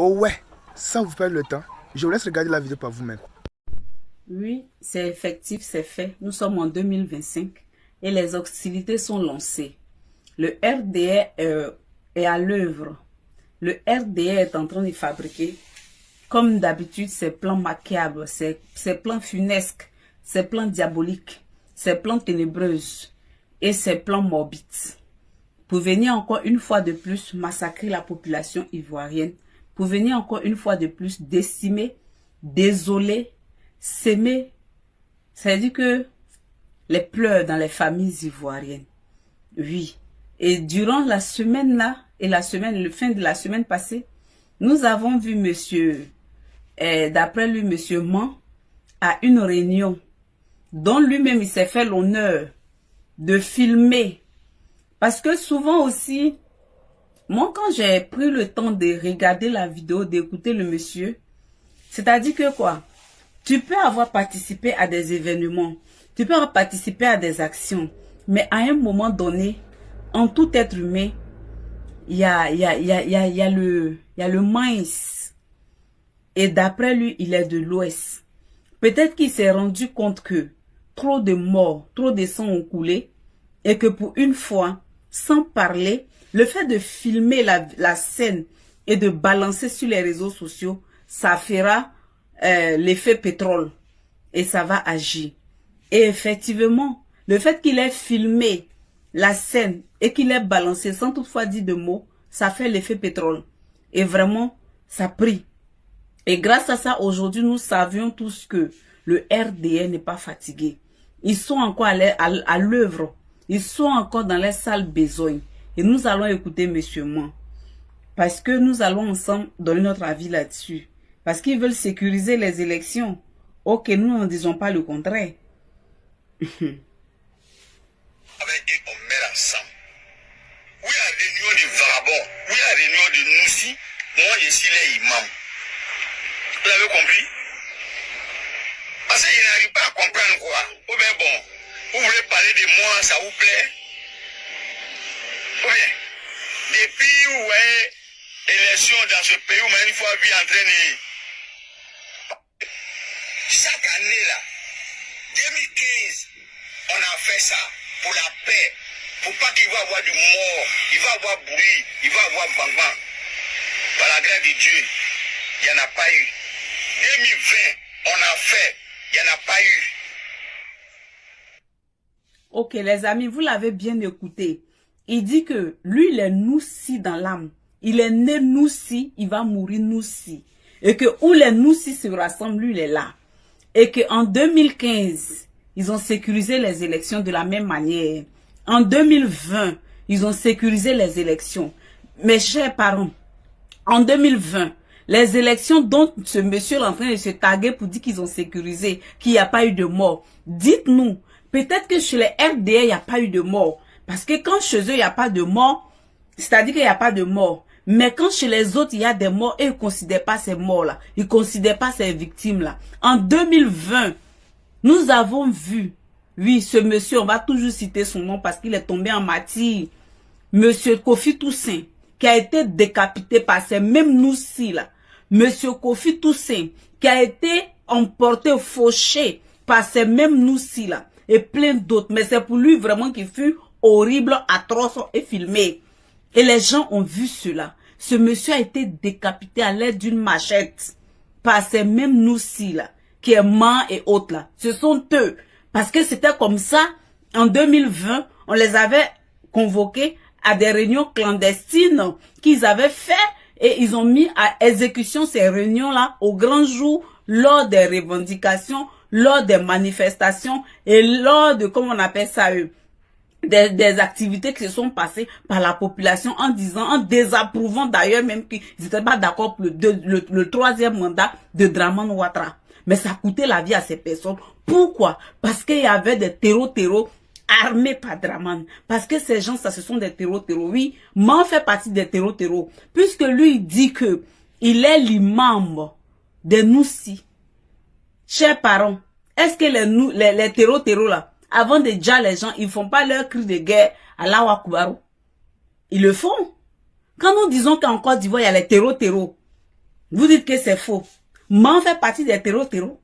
Oh ouais, sans vous perdre le temps, je vous laisse regarder la vidéo par vous-même. Oui, c'est effectif, c'est fait. Nous sommes en 2025 et les hostilités sont lancées. Le RDA est à l'œuvre. Le RDA est en train de fabriquer, comme d'habitude, ses plans macabres, ses plans funesques, ses plans diaboliques, ses plans ténébreux et ses plans morbides. Pour venir encore une fois de plus massacrer la population ivoirienne, pour venir encore une fois de plus décimer, désoler, s'aimer, c'est-à-dire que les pleurs dans les familles ivoiriennes. Oui. Et durant la semaine là, et le fin de la semaine passée, nous avons vu monsieur, d'après lui, monsieur Man, à une réunion, dont lui-même il s'est fait l'honneur de filmer. Parce que souvent aussi, moi quand j'ai pris le temps de regarder la vidéo, d'écouter le monsieur, c'est-à-dire que quoi? Tu peux avoir participé à des événements, tu peux avoir participé à des actions, mais à un moment donné, en tout être humain, il y a le mince. Et d'après lui, il est de l'Ouest. Peut-être qu'il s'est rendu compte que trop de morts, trop de sang ont coulé, et que pour une fois, sans parler, le fait de filmer la scène et de balancer sur les réseaux sociaux, ça fera l'effet pétrole et ça va agir. Et effectivement, le fait qu'il ait filmé la scène et qu'il ait balancé sans toutefois dire de mots, ça fait l'effet pétrole. Et vraiment, ça prie. Et grâce à ça, aujourd'hui, nous savions tous que le RDN n'est pas fatigué. Ils sont encore à l'œuvre. Ils sont encore dans les sales besognes. Et nous allons écouter monsieur Man. Parce que nous allons ensemble donner notre avis là-dessus. Parce qu'ils veulent sécuriser les élections. Ok, nous ne disons pas le contraire. Avec eux, on met ensemble. Oui, à la réunion de Vagabond, oui, à la réunion de Noussi, moi je suis les imams. Vous avez compris? Parce que je n'arrive pas à comprendre quoi. Ou bien bon, vous voulez parler de moi, ça vous plaît? Ou bien, depuis vous voyez élection dans ce pays, où une fois vu en train de... Chaque année là, 2015, on a fait ça pour la paix. Pour pas qu'il va y avoir du mort, il va y avoir bruit, il va y avoir bang-bang. Par la grâce de Dieu, il n'y en a pas eu. 2020, on a fait, il n'y en a pas eu. Ok les amis, vous l'avez bien écouté. Il dit que lui, il est Noussi dans l'âme. Il est né Noussi, il va mourir Noussi. Et que où les Noussi se rassemblent, lui, il est là. Et qu'en 2015, ils ont sécurisé les élections de la même manière. En 2020, ils ont sécurisé les élections. Mes chers parents, en 2020, les élections dont ce monsieur est en train de se taguer pour dire qu'ils ont sécurisé, qu'il n'y a pas eu de mort. Dites-nous, peut-être que chez les RDA, il n'y a pas eu de mort. Parce que quand chez eux, il n'y a pas de mort, c'est-à-dire qu'il n'y a pas de mort. Mais quand chez les autres, il y a des morts, et ils ne considèrent pas ces morts-là. Ils ne considèrent pas ces victimes-là. En 2020, nous avons vu, oui, ce monsieur, on va toujours citer son nom parce qu'il est tombé en matière, monsieur Kofi Toussaint, qui a été décapité par ces mêmes Noussi-là. Monsieur Kofi Toussaint, qui a été emporté, fauché par ces mêmes Noussi-là. Et plein d'autres. Mais c'est pour lui vraiment qu'il fut horrible, atroce et filmé. Et les gens ont vu cela. Ce monsieur a été décapité à l'aide d'une machette par ces mêmes Noussi-là, qui est Man et autres là. Ce sont eux. Parce que c'était comme ça, en 2020, on les avait convoqués à des réunions clandestines qu'ils avaient fait et ils ont mis à exécution ces réunions-là au grand jour lors des revendications, lors des manifestations et lors de, comment on appelle ça eux, des activités qui se sont passées par la population en disant, en désapprouvant d'ailleurs même qu'ils n'étaient pas d'accord pour le troisième mandat de Dramane Ouattara. Mais ça coûtait la vie à ces personnes. Pourquoi? Parce qu'il y avait des terreaux armés par Dramane. Parce que ces gens, ça, ce sont des terreaux. Oui, Man fait partie des terreaux. Puisque lui, il dit que il est l'imam des Noussi. Chers parents, est-ce que les terreaux là, avant de dire les gens, ils font pas leur cri de guerre à la Wakoubarou? Ils le font. Quand nous disons qu'en Côte d'Ivoire, il y a les terreaux, Vous dites que c'est faux. Man fait partie des terreaux.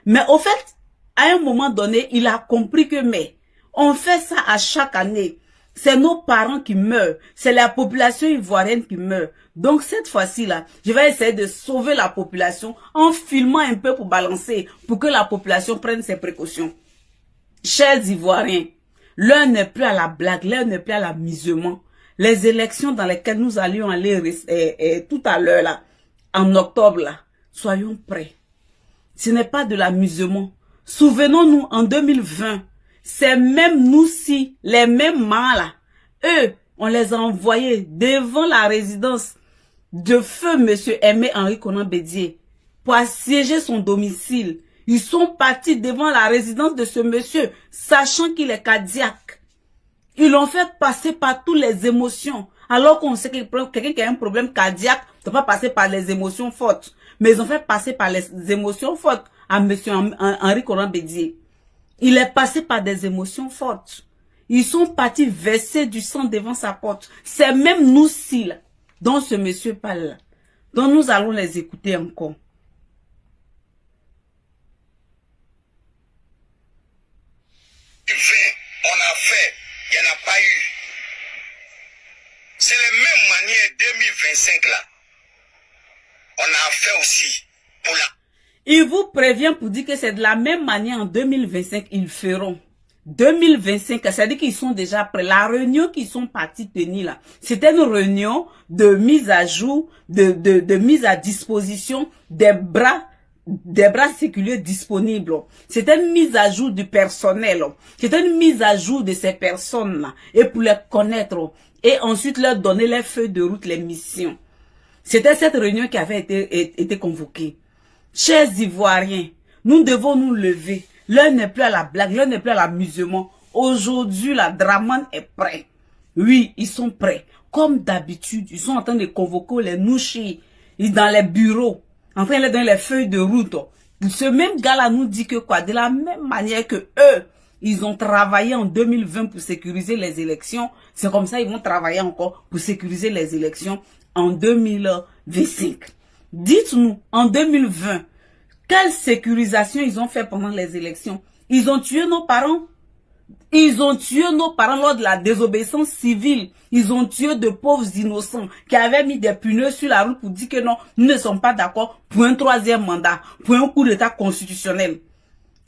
Mais au fait, à un moment donné, il a compris que mais on fait ça à chaque année. C'est nos parents qui meurent. C'est la population ivoirienne qui meurt. Donc cette fois-ci là, je vais essayer de sauver la population en filmant un peu pour balancer, pour que la population prenne ses précautions. Chers Ivoiriens, l'heure n'est plus à la blague, l'heure n'est plus à l'amusement. Les élections dans lesquelles nous allions aller tout à l'heure là, en octobre là, soyons prêts. Ce n'est pas de l'amusement. Souvenons-nous, en 2020, ces mêmes nous-ci, les mêmes mâles là, eux, on les a envoyés devant la résidence de feu monsieur Aimé Henri Konan Bédié pour assiéger son domicile. Ils sont partis devant la résidence de ce monsieur, sachant qu'il est cardiaque. Ils l'ont fait passer par toutes les émotions. Alors qu'on sait que quelqu'un qui a un problème cardiaque ne doit pas passer par les émotions fortes. Mais ils ont fait passer par les émotions fortes à monsieur Henri Konan Bédié. Il est passé par des émotions fortes. Ils sont partis verser du sang devant sa porte. C'est même nous-ci, dont ce monsieur parle, dont nous allons les écouter encore. On a fait, il n'y en a pas eu. C'est la même manière 2025 là. On a fait aussi pour la... Il vous prévient pour dire que c'est de la même manière en 2025, ils feront. 2025, c'est-à-dire qu'ils sont déjà prêts. La réunion qu'ils sont partis tenir là, c'était une réunion de mise à jour, de mise à disposition des bras séculiers disponibles. C'était une mise à jour du personnel. C'était une mise à jour de ces personnes-là. Et pour les connaître. Et ensuite leur donner les feuilles de route, les missions. C'était cette réunion qui avait été convoquée. Chers Ivoiriens, nous devons nous lever. L'heure n'est plus à la blague, l'heure n'est plus à l'amusement. Aujourd'hui, la Dramane est prêt. Oui, ils sont prêts. Comme d'habitude, ils sont en train de convoquer les nouchis dans les bureaux, en train de leur donner les feuilles de route. Ce même gars-là nous dit que quoi? De la même manière que eux, ils ont travaillé en 2020 pour sécuriser les élections. C'est comme ça ils vont travailler encore pour sécuriser les élections en 2025. Dites-nous, en 2020, quelle sécurisation ils ont fait pendant les élections? Ils ont tué nos parents. Ils ont tué nos parents lors de la désobéissance civile. Ils ont tué de pauvres innocents qui avaient mis des pneus sur la route pour dire que non, nous ne sommes pas d'accord pour un troisième mandat, pour un coup d'état constitutionnel.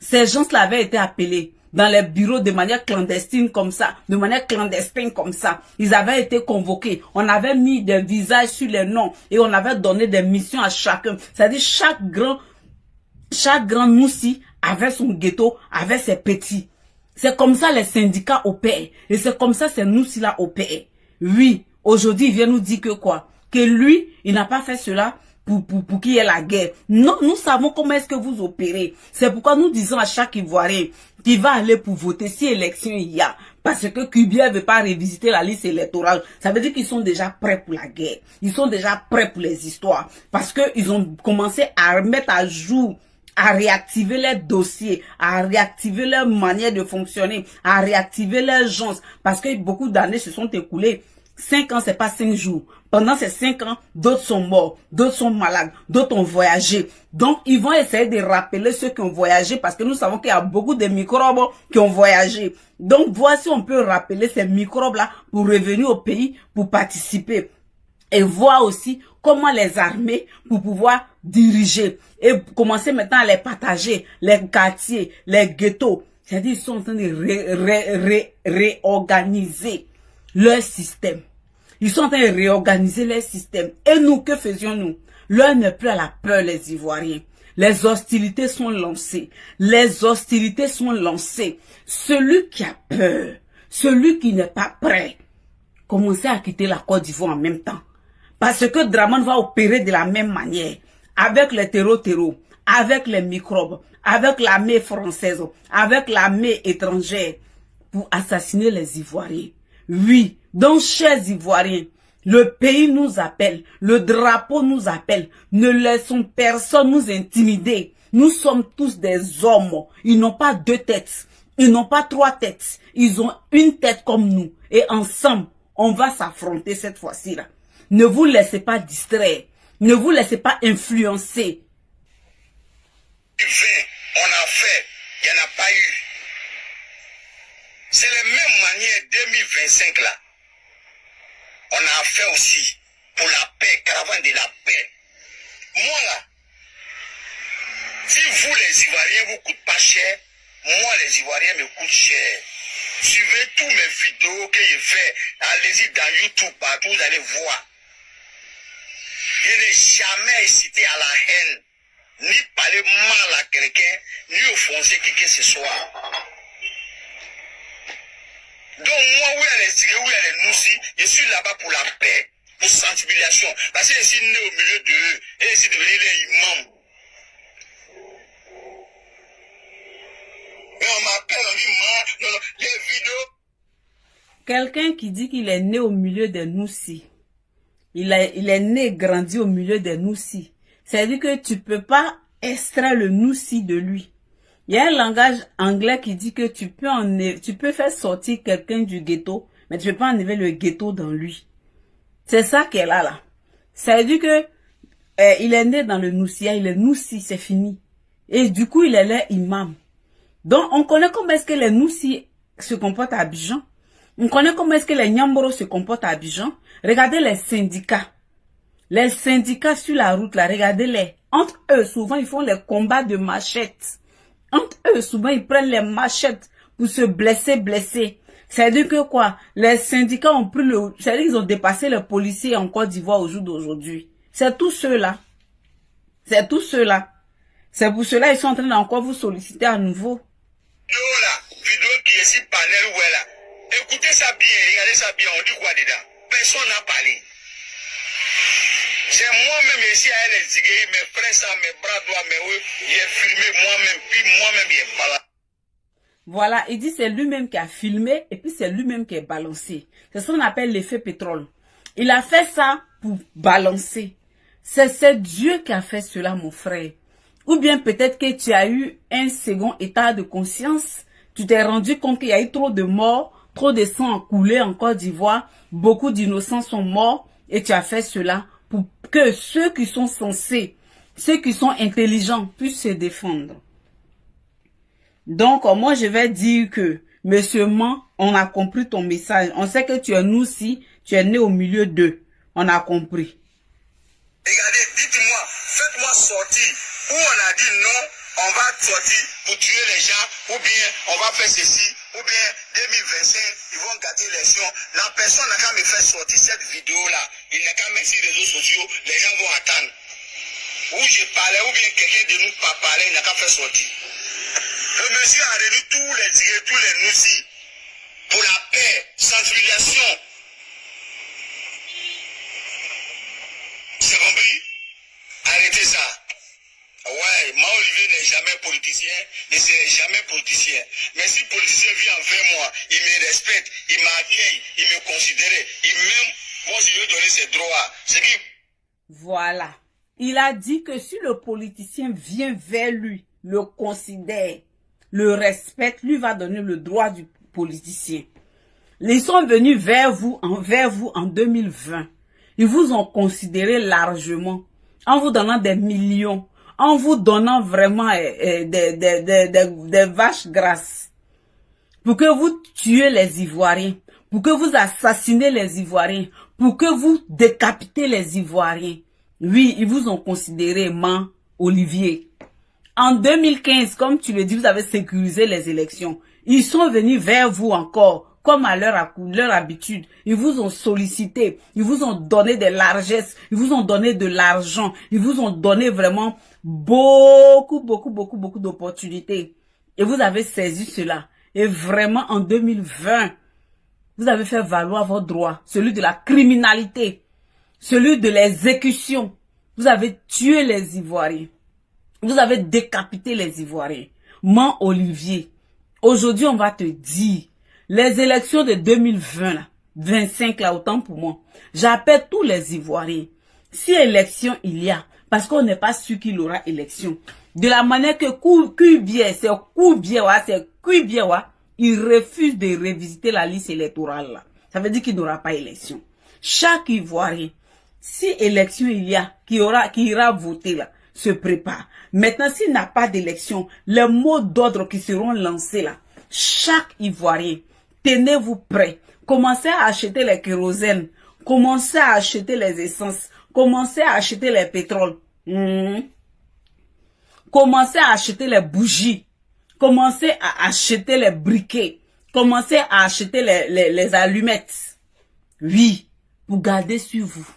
Ces gens-là avaient été appelés dans les bureaux de manière clandestine comme ça, de manière clandestine comme ça. Ils avaient été convoqués. On avait mis des visages sur les noms et on avait donné des missions à chacun. C'est-à-dire chaque grand moussi avait son ghetto, avait ses petits. C'est comme ça les syndicats opèrent. Et c'est comme ça ces moussis là opèrent. Oui, aujourd'hui il vient nous dire que quoi? Que lui, il n'a pas fait cela pour qu'il y ait la guerre. Non, nous savons comment est-ce que vous opérez. C'est pourquoi nous disons à chaque Ivoirien qui va aller pour voter si élection il y a. Parce que Kubia ne veut pas revisiter la liste électorale. Ça veut dire qu'ils sont déjà prêts pour la guerre. Ils sont déjà prêts pour les histoires. Parce qu'ils ont commencé à mettre à jour, à réactiver leurs dossiers, à réactiver leur manière de fonctionner, à réactiver leurs gens. Parce que beaucoup d'années se sont écoulées. 5 ans, c'est pas 5 jours. Pendant ces 5 ans, d'autres sont morts, d'autres sont malades, d'autres ont voyagé. Donc, ils vont essayer de rappeler ceux qui ont voyagé parce que nous savons qu'il y a beaucoup de microbes qui ont voyagé. Donc, voici, on peut rappeler ces microbes-là pour revenir au pays, pour participer. Et voir aussi comment les armer pour pouvoir diriger. Et commencer maintenant à les partager, les quartiers, les ghettos. C'est-à-dire, ils sont en train de réorganiser leur système. Ils sont en train de réorganiser leur système. Et nous, que faisions-nous? L'heure n'est plus à la peur, les Ivoiriens. Les hostilités sont lancées. Les hostilités sont lancées. Celui qui a peur, celui qui n'est pas prêt, commencez à quitter la Côte d'Ivoire en même temps. Parce que Dramane va opérer de la même manière. Avec les terreaux, avec les microbes, avec l'armée française, avec l'armée étrangère, pour assassiner les Ivoiriens. Oui, donc chers Ivoiriens, le pays nous appelle, le drapeau nous appelle. Ne laissons personne nous intimider. Nous sommes tous des hommes. Ils n'ont pas 2 têtes. Ils n'ont pas 3 têtes. Ils ont une tête comme nous. Et ensemble, on va s'affronter cette fois-ci là. Ne vous laissez pas distraire. Ne vous laissez pas influencer. On a fait, il n'y en a pas eu. C'est la même manière 2025 là. On a fait aussi pour la paix, caravane de la paix. Moi là, si vous les Ivoiriens vous coûtent pas cher, moi les Ivoiriens me coûtent cher. Suivez tous mes vidéos que je fais, allez-y dans YouTube, partout, vous allez voir. Je n'ai jamais hésité à la haine, ni parler mal à quelqu'un, ni offenser qui que ce soit. Donc moi, où il y a les Tigres, où il y a les Noussi, je suis là-bas pour la paix, pour sensibilisation. Parce que je suis né au milieu d'eux, et je suis devenu les imams. Mais on m'appelle, on dit, non, non, les vidéos. Quelqu'un qui dit qu'il est né au milieu des Noussi. Il est né, grandi au milieu des Noussi. C'est-à-dire que tu peux pas extraire le Noussi de lui. Il y a un langage anglais qui dit que tu peux faire sortir quelqu'un du ghetto, mais tu peux pas enlever le ghetto dans lui. C'est ça qu'elle a là. Ça veut dire que il est né dans le Noussia, il est Noussi, c'est fini. Et du coup, il est là imam. Donc, on connaît comment est-ce que les Noussi se comportent à Abidjan. On connaît comment est-ce que les Nyamboro se comportent à Abidjan. Regardez les syndicats. Les syndicats sur la route, là, regardez-les. Entre eux, souvent, ils font les combats de machettes. Entre eux, souvent, ils prennent les machettes pour se blesser. C'est-à-dire que quoi? Les syndicats ont pris le... C'est-à-dire qu'ils ont dépassé les policiers en Côte d'Ivoire au jour d'aujourd'hui. C'est tous ceux-là. C'est tous ceux-là. C'est pour cela qu'ils sont en train d'encore vous solliciter à nouveau. Vidéo qui est si panel, ouais là. Écoutez ça bien, regardez ça bien, on dit quoi dedans? Personne n'a parlé. C'est moi-même ici à les Tigre, mes frères, ça, mes bras droits, mes eux, j'ai filmé moi-même, puis moi-même, il est balance. Voilà, il dit c'est lui-même qui a filmé, et puis c'est lui-même qui est balancé. C'est ce qu'on appelle l'effet pétrole. Il a fait ça pour balancer. C'est Dieu qui a fait cela, mon frère. Ou bien peut-être que tu as eu un second état de conscience, tu t'es rendu compte qu'il y a eu trop de morts, trop de sang a coulé en Côte d'Ivoire, beaucoup d'innocents sont morts, et tu as fait cela pour que ceux qui sont censés, ceux qui sont intelligents puissent se défendre. Donc, moi, je vais dire que, monsieur Man, on a compris ton message. On sait que tu es nous aussi, tu es né au milieu d'eux. On a compris. Regardez, dites-moi, faites-moi sortir. Où on a dit non, on va sortir pour tuer les gens, ou bien on va faire ceci, ou bien 2025, ils vont gâter l'élection. La personne n'a qu'à me faire sortir cette vidéo-là. Il n'a qu'à mettre sur les réseaux sociaux, les gens vont attendre. Où je parlais, ou bien quelqu'un de nous pas parler, il n'a qu'à faire sortir. Le monsieur a réuni tous les Tigres, tous les Noussi, pour la paix, sensibilisation. C'est compris? Arrêtez ça. Ouais, moi Olivier n'est jamais politicien, ne serait jamais politicien. Mais si politicien vient envers moi, il me respecte, il m'accueille, il me considère, il m'aime, moi je lui ai donné ses droits. C'est qui? Voilà. Il a dit que si le politicien vient vers lui, le considère, le respecte, lui va donner le droit du politicien. Ils sont venus vers vous en 2020. Ils vous ont considéré largement, en vous donnant des millions, en vous donnant vraiment des vaches grasses, pour que vous tuez les Ivoiriens, pour que vous assassinez les Ivoiriens, pour que vous décapitez les Ivoiriens. Oui, ils vous ont considéré, Man, Olivier. En 2015, comme tu le dis, vous avez sécurisé les élections. Ils sont venus vers vous encore, comme à leur habitude. Ils vous ont sollicité, ils vous ont donné des largesses, ils vous ont donné de l'argent, ils vous ont donné vraiment beaucoup d'opportunités. Et vous avez saisi cela. Et vraiment, en 2020, vous avez fait valoir votre droit, celui de la criminalité, celui de l'exécution. Vous avez tué les Ivoiriens. Vous avez décapité les Ivoiriens. Man Olivier, aujourd'hui on va te dire, les élections de 2020, là, 25 là, autant pour moi, j'appelle tous les Ivoiriens. Si élection il y a, parce qu'on n'est pas sûr qu'il aura élection, de la manière que Kubier, il refuse de revisiter la liste électorale là. Ça veut dire qu'il n'aura pas élection. Chaque Ivoirien, si élection il y a, qui ira voter là, se prépare. Maintenant, s'il n'a pas d'élection, les mots d'ordre qui seront lancés là, chaque Ivoirien, tenez-vous prêts. Commencez à acheter les kérosènes, commencez à acheter les essences, commencez à acheter les pétroles. Commencez à acheter les bougies, commencez à acheter les briquets, commencez à acheter les allumettes. Oui, pour garder sur vous.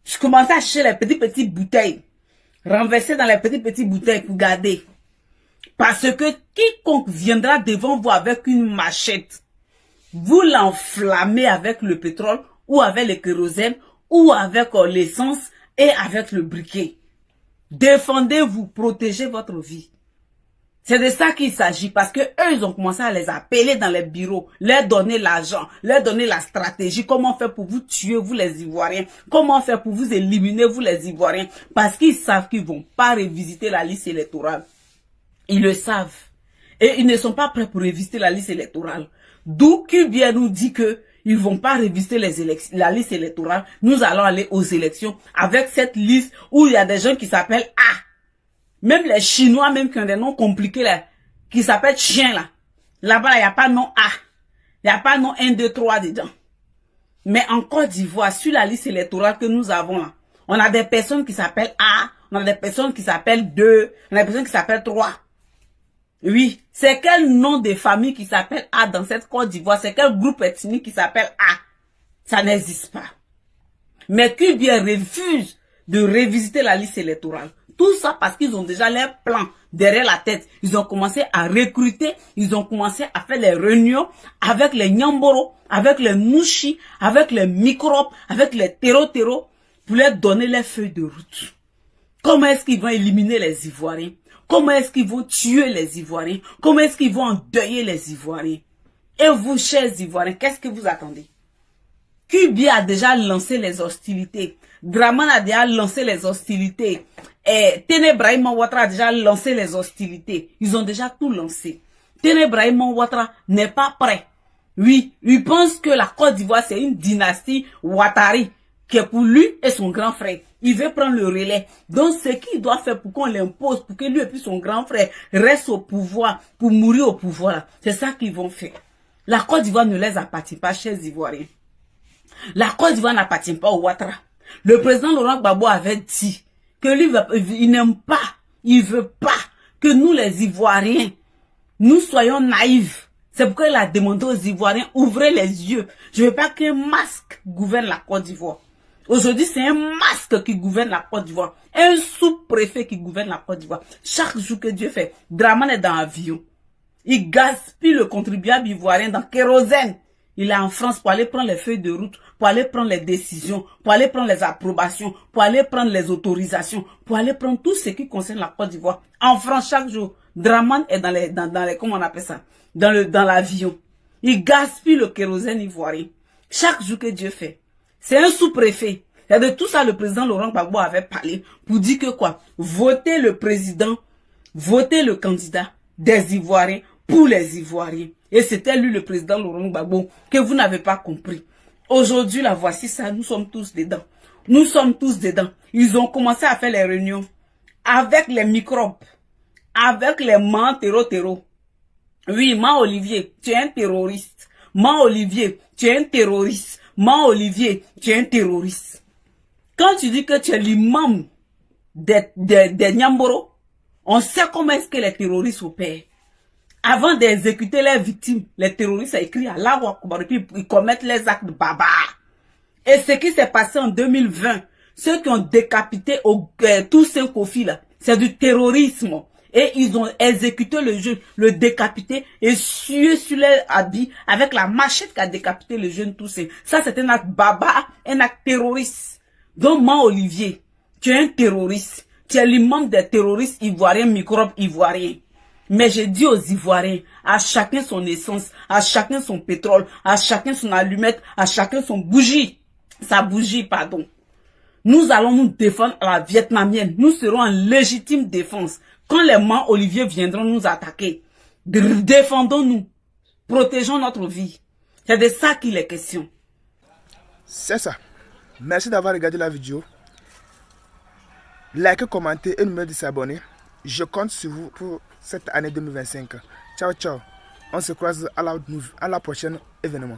Je commence à acheter les petites bouteilles, renverser dans les petites bouteilles pour garder. Parce que quiconque viendra devant vous avec une machette, vous l'enflammez avec le pétrole ou avec le kérosène ou avec l'essence et avec le briquet. Défendez-vous, protégez votre vie. C'est de ça qu'il s'agit parce que eux, ils ont commencé à les appeler dans les bureaux, leur donner l'argent, leur donner la stratégie, comment faire pour vous tuer, vous les Ivoiriens, comment faire pour vous éliminer, vous les Ivoiriens, parce qu'ils savent qu'ils vont pas revisiter la liste électorale. Ils le savent. Et ils ne sont pas prêts pour revisiter la liste électorale. D'où Kubia nous dit que ils vont pas revisiter la liste électorale. Nous allons aller aux élections avec cette liste où il y a des gens qui s'appellent A. Même les Chinois, même qui ont des noms compliqués là, qui s'appellent chien là. Là-bas, il n'y a pas nom A. Il n'y a pas nom 1, 2, 3 dedans. Mais en Côte d'Ivoire, sur la liste électorale que nous avons là, on a des personnes qui s'appellent A, on a des personnes qui s'appellent 2, on a des personnes qui s'appellent 3. Oui, c'est quel nom de famille qui s'appelle A dans cette Côte d'Ivoire? C'est quel groupe ethnique qui s'appelle A? Ça n'existe pas. Mais Kubia refuse de revisiter la liste électorale. Tout ça parce qu'ils ont déjà leur plan derrière la tête. Ils ont commencé à recruter, ils ont commencé à faire les réunions avec les Nyamboro, avec les Nushi, avec les microbes, avec les terreaux pour leur donner les feuilles de route. Comment est-ce qu'ils vont éliminer les Ivoiriens? Comment est-ce qu'ils vont tuer les Ivoiriens? Comment est-ce qu'ils vont endeuiller les Ivoiriens? Et vous, chers Ivoiriens, qu'est-ce que vous attendez? Kubia a déjà lancé les hostilités. Dramane a déjà lancé les hostilités. Et Ténébrahima Ouattara a déjà lancé les hostilités. Ils ont déjà tout lancé. Ténébrahima Ouattara n'est pas prêt. Oui, il pense que la Côte d'Ivoire, c'est une dynastie Ouattari, qui est pour lui et son grand frère. Il veut prendre le relais. Donc, ce qu'il doit faire pour qu'on l'impose, pour que lui et puis son grand frère restent au pouvoir, pour mourir au pouvoir, c'est ça qu'ils vont faire. La Côte d'Ivoire ne les appartient pas, chers Ivoiriens. La Côte d'Ivoire n'appartient pas au Ouattara. Le président Laurent Gbagbo avait dit que lui, il n'aime pas, il veut pas que nous les Ivoiriens, nous soyons naïfs. C'est pourquoi il a demandé aux Ivoiriens, ouvrez les yeux. Je ne veux pas qu'un masque gouverne la Côte d'Ivoire. Aujourd'hui, c'est un masque qui gouverne la Côte d'Ivoire. Un sous-préfet qui gouverne la Côte d'Ivoire. Chaque jour que Dieu fait, Dramane est dans l'avion. Il gaspille le contribuable ivoirien dans kérosène. Il est en France pour aller prendre les feuilles de route, pour aller prendre les décisions, pour aller prendre les approbations, pour aller prendre les autorisations, pour aller prendre tout ce qui concerne la Côte d'Ivoire. En France, chaque jour, Dramane est dans les comment on appelle ça? Dans l'avion. Il gaspille le kérosène ivoirien. Chaque jour que Dieu fait. C'est un sous-préfet. Et de tout ça, le président Laurent Gbagbo avait parlé pour dire que quoi? Votez le président, votez le candidat des Ivoiriens pour les Ivoiriens. Et c'était lui le président Laurent Gbagbo que vous n'avez pas compris. Aujourd'hui, la voici ça, nous sommes tous dedans. Nous sommes tous dedans. Ils ont commencé à faire les réunions avec les microbes, avec les terreaux. Oui, Olivier, tu es un terroriste. Olivier, tu es un terroriste. Olivier, tu es un terroriste. Quand tu dis que tu es l'imam des Nyamboro, on sait comment est-ce que les terroristes opèrent. Avant d'exécuter leurs victimes, les terroristes ont écrit à l'Allahu Akbar et puis ils commettent les actes de barbares. Et ce qui s'est passé en 2020, ceux qui ont décapité Toussaint Kofi là, c'est du terrorisme. Et ils ont exécuté le jeune, le décapité et sué sur les habits avec la machette qui a décapité le jeune Toussaint. Ça, c'est un acte barbare, un acte terroriste. Donc, moi, Olivier, tu es un terroriste. Tu es l'imam des terroristes ivoiriens, microbes ivoiriens. Mais j'ai dit aux Ivoiriens, à chacun son essence, à chacun son pétrole, à chacun son allumette, à chacun son bougie. Sa bougie, pardon. Nous allons nous défendre à la vietnamienne. Nous serons en légitime défense. Quand les mains Olivier viendront nous attaquer, défendons-nous. Protégeons notre vie. C'est de ça qu'il est question. C'est ça. Merci d'avoir regardé la vidéo. Likez, commentez et n'oubliez pas de s'abonner. Je compte sur vous pour cette année 2025. Ciao, ciao. On se croise à la prochaine événement.